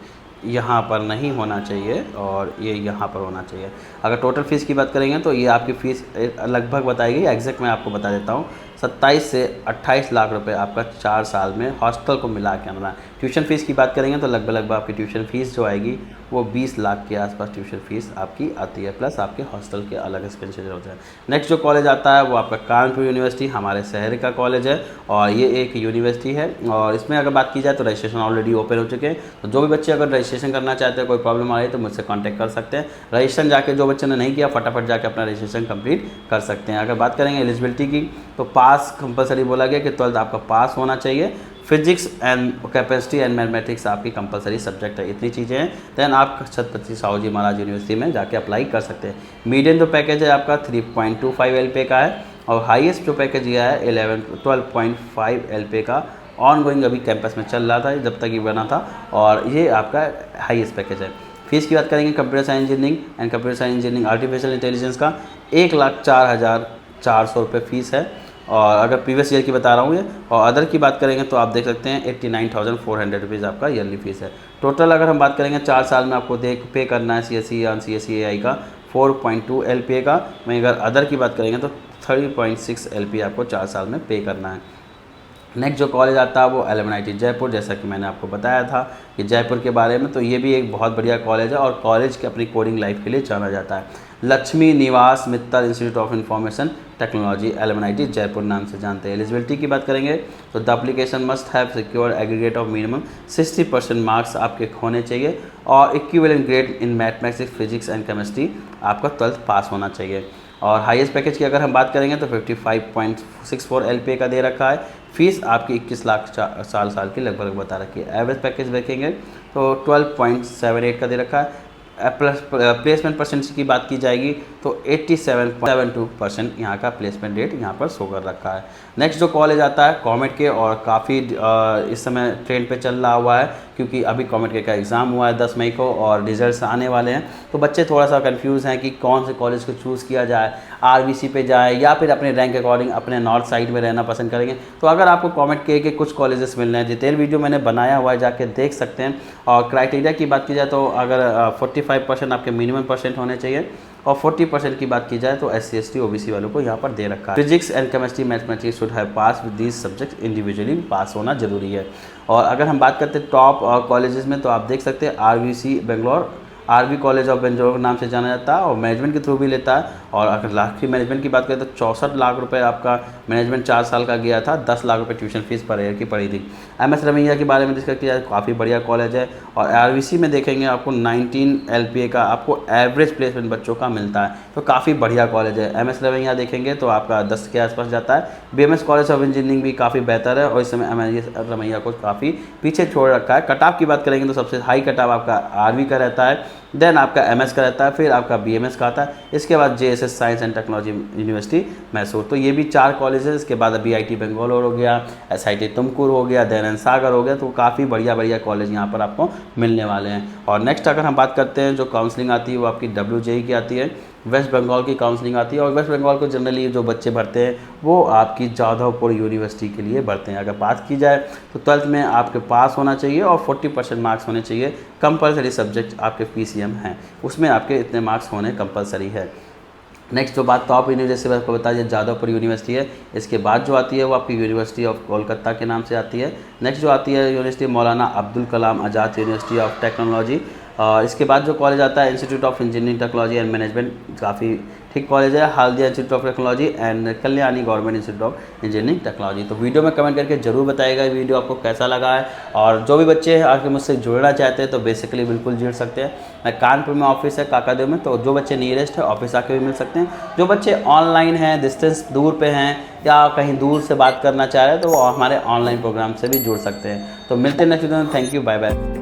यहाँ पर नहीं होना चाहिए और ये यहाँ पर होना चाहिए। अगर टोटल फ़ीस की बात करेंगे तो ये आपकी फ़ीस लगभग बताई गई, एग्जैक्ट मैं आपको बता देता हूँ, 27 से 28 लाख रुपए आपका 4 साल में हॉस्टल को मिला के आना है। ट्यूशन फ़ीस की बात करेंगे तो लगभग आपकी ट्यूशन फ़ीस जो आएगी वो 20 लाख के आसपास ट्यूशन फ़ीस आपकी आती है, प्लस आपके हॉस्टल के अलग एक्सपेंसेस होते हैं। नेक्स्ट जो कॉलेज आता है वो आपका कानपुर यूनिवर्सिटी हमारे शहर का कॉलेज है और ये एक यूनिवर्सिटी है। और इसमें अगर बात की जाए तो रजिस्ट्रेशन ऑलरेडी ओपन हो चुके हैं, तो जो भी बच्चे अगर रजिस्ट्रेशन करना चाहते हैं, कोई प्रॉब्लम आ रही है तो मुझसे कॉन्टैक्ट कर सकते हैं। रजिस्ट्रेशन जाके जो बच्चे ने नहीं किया फटाफट जाके अपना रजिस्ट्रेशन कंप्लीट कर सकते हैं। अगर बात करेंगे एलिजिबिलिटी की तो पास कंपलसरी बोला गया कि 12th आपका पास होना चाहिए। Physics and capacity and mathematics आपकी कंपलसरी सब्जेक्ट है। इतनी चीज़ें हैं, देन आप छत्रपति साहू जी महाराज यूनिवर्सिटी में जाके अप्लाई कर सकते हैं। मीडियम जो पैकेज है आपका 3.25 LPA का है और हाईएस्ट जो पैकेज यह है 12.5 LPA का ऑन गोइंग अभी कैंपस में चल रहा था जब तक ये बना था और ये आपका हाईएस्ट पैकेज है। फीस की बात करेंगे computer science engineering and computer science engineering artificial intelligence का 1,04,400 रुपये फ़ीस है। और अगर प्रीवियस ईयर की बता रहा हूँ ये, और अदर की बात करेंगे तो आप देख सकते हैं 89,400 रुपीज़ आपका ईयरली फीस है। टोटल अगर हम बात करेंगे 4 साल में आपको पे करना है CSE और CSE AI का 4.2 LPA का। वहीं अगर अदर की बात करेंगे तो 30.6 LPA आपको 4 साल में पे करना है। नेक्स्ट जो कॉलेज आता है वो LMNIT जयपुर, जैसा कि मैंने आपको बताया था कि जयपुर के बारे में, तो ये भी एक बहुत बढ़िया कॉलेज है और कॉलेज की अपनी कोडिंग लाइफ के लिए जाना जाता है। लक्ष्मी निवास Mittal institute of information technology LMNIT Jaipur नाम से जानते हैं। एलिजिबिलिटी की बात करेंगे तो the application must have secure aggregate of minimum 60% marks आपके होने चाहिए और equivalent grade in mathematics physics and chemistry आपका 12th पास होना चाहिए। और हाईएस्ट पैकेज की अगर हम बात करेंगे तो 55.64 LPA का दे रखा है। फीस आपकी 21 लाख साल की लगभग बता रखी है। एवरेज पैकेज देखेंगे तो 12.78 का दे रखा है। प्लेसमेंट परसेंट की बात की जाएगी तो 87.72% यहाँ का प्लेसमेंट रेट यहाँ पर शो कर रखा है। नेक्स्ट जो कॉलेज आता है कॉमेड के, और काफ़ी इस समय ट्रेंड पे चल रहा हुआ है क्योंकि अभी कॉमेड के का एग्ज़ाम हुआ है 10 मई को और रिजल्ट्स आने वाले हैं, तो बच्चे थोड़ा सा कंफ्यूज हैं कि कौन से कॉलेज को चूज़ किया जाए, आरबीसी पे जाए या फिर अपने रैंक अकॉर्डिंग अपने नॉर्थ साइड में रहना पसंद करेंगे। तो अगर आपको कॉमेड के कुछ कॉलेजेस मिल रहे हैं, डिटेल वीडियो मैंने बनाया हुआ है, जाके देख सकते हैं। और क्राइटेरिया की बात की जाए तो अगर 45% आपके मिनिमम परसेंट होने चाहिए और 40% की बात की जाए तो SC ST OBC वालों को यहाँ पर दे रखा है। Physics and chemistry mathematics should have pass with these subject individually, pass होना जरूरी है। और अगर हम बात करते हैं टॉप कॉलेजेस में तो आप देख सकते हैं RVC Bangalore, RV college of Bangalore के नाम से जाना जाता है और मैनेजमेंट के थ्रू भी लेता है। और अगर लाख की मैनेजमेंट की बात करें तो 64 लाख रुपए आपका मैनेजमेंट 4 साल का गया था, 10 लाख रुपए ट्यूशन फीस पर ईयर की पड़ी थी। MS रमैया के बारे में डिस्कस किया जाए, काफ़ी बढ़िया कॉलेज है। और RVC में देखेंगे आपको 19 LPA का आपको एवरेज प्लेसमेंट बच्चों का मिलता है, तो काफ़ी बढ़िया कॉलेज है। MS रमैया देखेंगे तो आपका 10 के आसपास जाता है। BMS कॉलेज ऑफ इंजीनियरिंग भी काफ़ी बेहतर है और इस समय MS रमैया को काफ़ी पीछे छोड़ रखा है। कट ऑफ की बात करेंगे तो सबसे हाई कट ऑफ आपका RV का रहता है, देन आपका MS का रहता है, फिर आपका BMS का आता है, इसके बाद JSS science and technology university Mysore. तो ये भी 4 कॉलेज है। इसके बाद BIT बेंगलोर हो गया, SIT तुमकुर हो गया, दयानंद सागर हो गया। तो काफ़ी बढ़िया कॉलेज यहाँ पर आपको मिलने वाले हैं। और नेक्स्ट अगर हम बात करते हैं जो काउंसलिंग आती है वो आपकी WJE की आती है, वेस्ट बंगाल की काउंसलिंग आती है। और वेस्ट बंगाल को जनरली जो बच्चे भरते हैं वो आपकी जादवपुर यूनिवर्सिटी के लिए भरते हैं। अगर बात की जाए तो 12th में आपके पास होना चाहिए और 40% मार्क्स होने चाहिए। कंपलसरी सब्जेक्ट आपके PCM हैं, उसमें आपके इतने मार्क्स होने कंपलसरी है। नेक्स्ट जो बात टॉप यूनिवर्सिटी आपको बता दिया जादवपुर यूनिवर्सिटी है। इसके बाद जो आती है वो आपकी यूनिवर्सिटी ऑफ कोलकाता के नाम से आती है। नेक्स्ट जो आती है university Maulana Abdul Kalam Azad university of technology. इसके बाद जो कॉलेज आता है institute of engineering technology and management, काफ़ी ठीक कॉलेज है। Haldia institute of technology and Kalyani government institute of engineering technology. तो वीडियो में कमेंट करके जरूर बताइएगा वीडियो आपको कैसा लगा है। और जो भी बच्चे आके मुझसे जुड़ना चाहते हैं तो बेसिकली बिल्कुल जुड़ सकते हैं। मैं कानपुर में ऑफिस है काकादेव में, तो जो बच्चे नियरेस्ट है ऑफिस आके भी मिल सकते हैं। जो बच्चे ऑनलाइन हैं, डिस्टेंस दूर पे हैं या कहीं दूर से बात करना चाह रहे हैं तो वो हमारे ऑनलाइन प्रोग्राम से भी जुड़ सकते हैं। तो मिलते हैं नेक्स्ट वीडियो में। Thank you, bye bye.